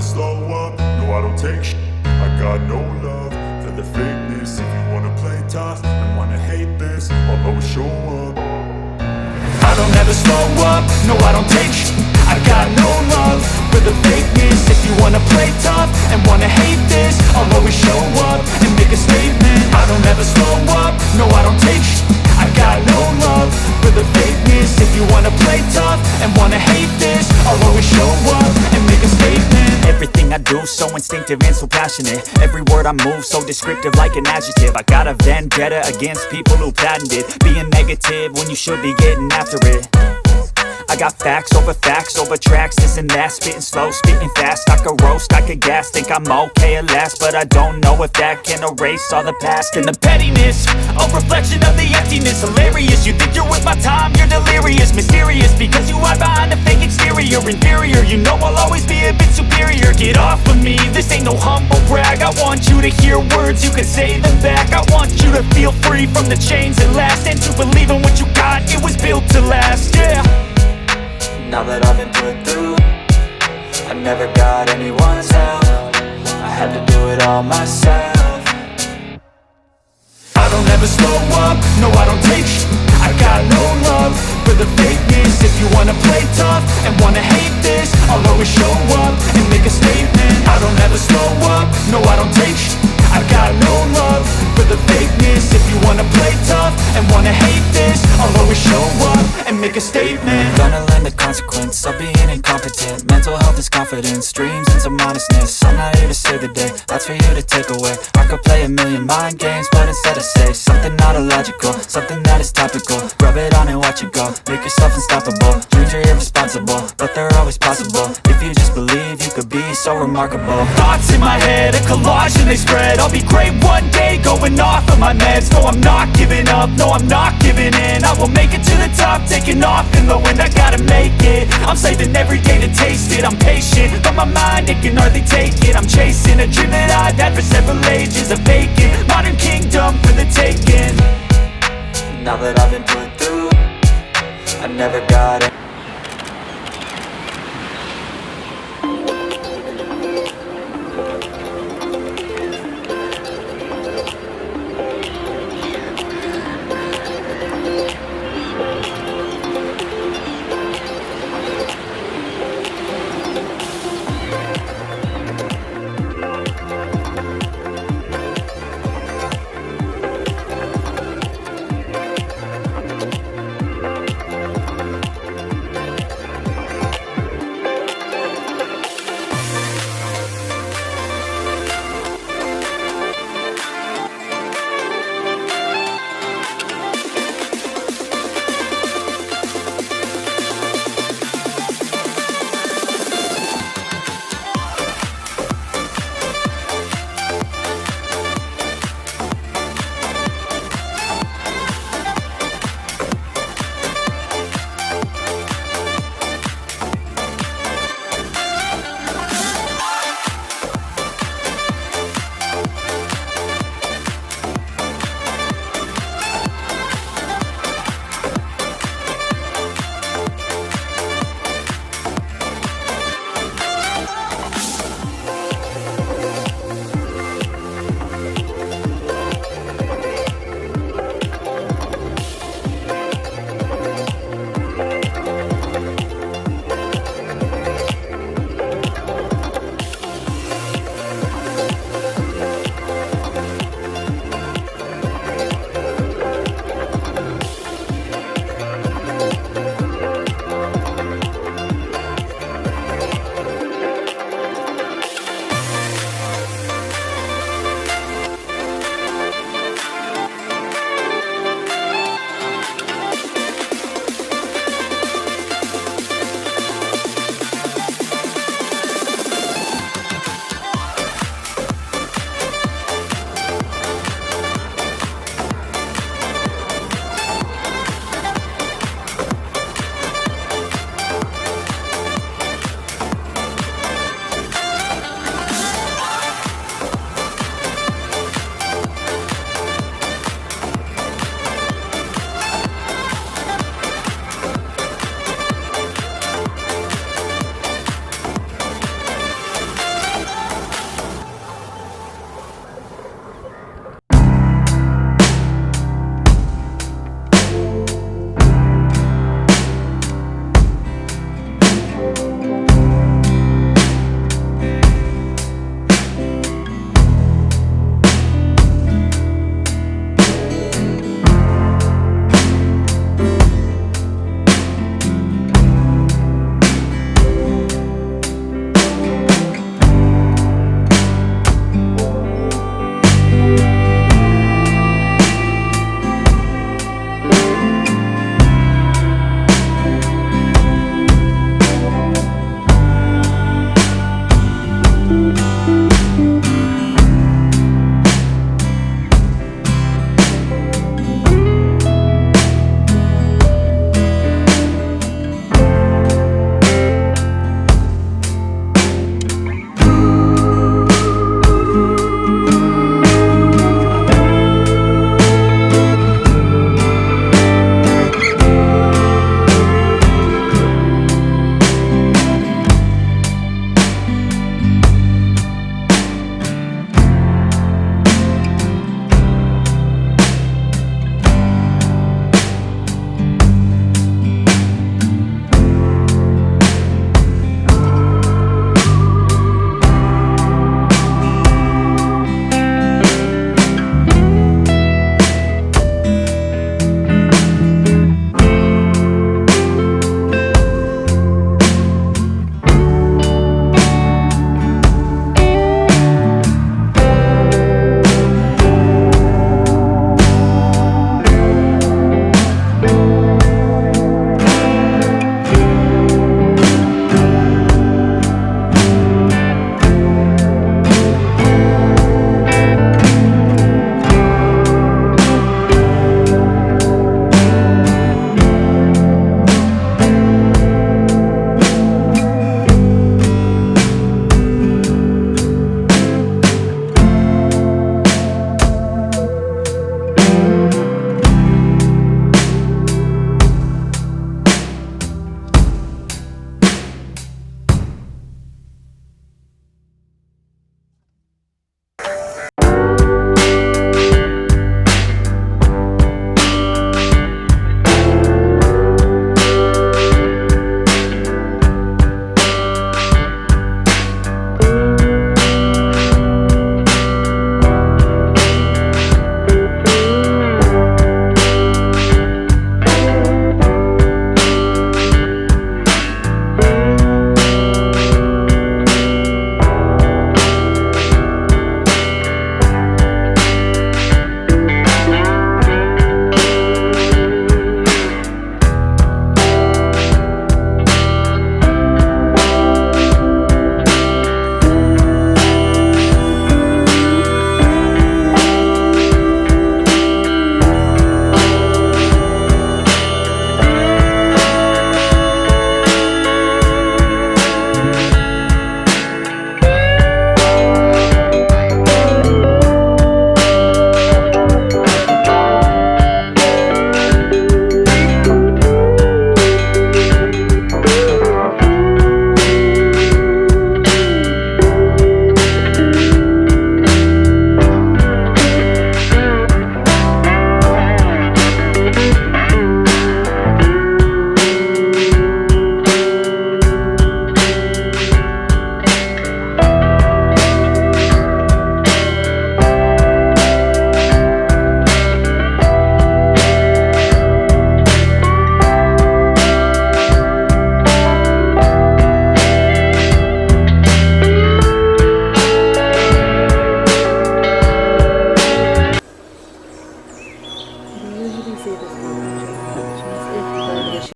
never slow up, no I don't take shit. I got no love for the fakeness. If you wanna play tough and wanna hate this, I'll always show up. I don't ever slow up, no I don't take shit. I got no love for the fakeness. If you wanna play tough and wanna hate this, I'll always show up and make a statement. I don't ever slow up, no I don't take shit. I got no love for the fakeness. If you wanna play tough and wanna hate this, I'll always show up and make a statement. Everything I do so instinctive and so passionate. Every word I move so descriptive like an adjective. I got a vendetta against people who patented being negative when you should be getting after it. I got facts over tracks, this and that. Spitting slow, spitting fast. I could roast, I could gas. Think I'm okay at last, but I don't know if that can erase all the past. And the pettiness, a reflection of the emptiness. Hilarious, you think you're worth my time, you're delirious. Mysterious, because you hide behind a fake exterior. Inferior, you know I'll always be a bit superior. Get off of me, this ain't no humble brag. I want you to hear words, you can say them back. I want you to feel free from the chains that last, and to believe in what you got, it was built to last, yeah. Now that I've been put through, I never got anyone's help. I had to do it all myself. I don't ever slow up, no I don't take shit. I got no love for the fakeness. If you wanna play tough and wanna hate this, I'll always show up and make a statement. I don't ever slow up, no I don't take shit. I got no love for the fakeness. If you wanna play tough and wanna hate this, I'll always show up and make a statement. Gonna learn the consequence of being incompetent. Mental health is confidence, dreams and some honestness. I'm not here to save the day, that's for you to take away. I could play a million mind games, but instead I say something not illogical, something that is topical. Rub it on and watch it go, make yourself unstoppable. Dreams are irresponsible, but they're always possible. If you just believe, you could be so remarkable. Thoughts in my head, a collage and they spread. I'll be great one day, going off of my meds. No, I'm not giving up, no, I'm not giving in. I will make it to the top, taking off in the wind. I gotta make it, I'm saving every day to taste it. I'm patient, but my mind, it can hardly take it. I'm chasing a dream that I've had for several ages. A vacant, modern kingdom for the taking. Now that I've been put through, I never got it.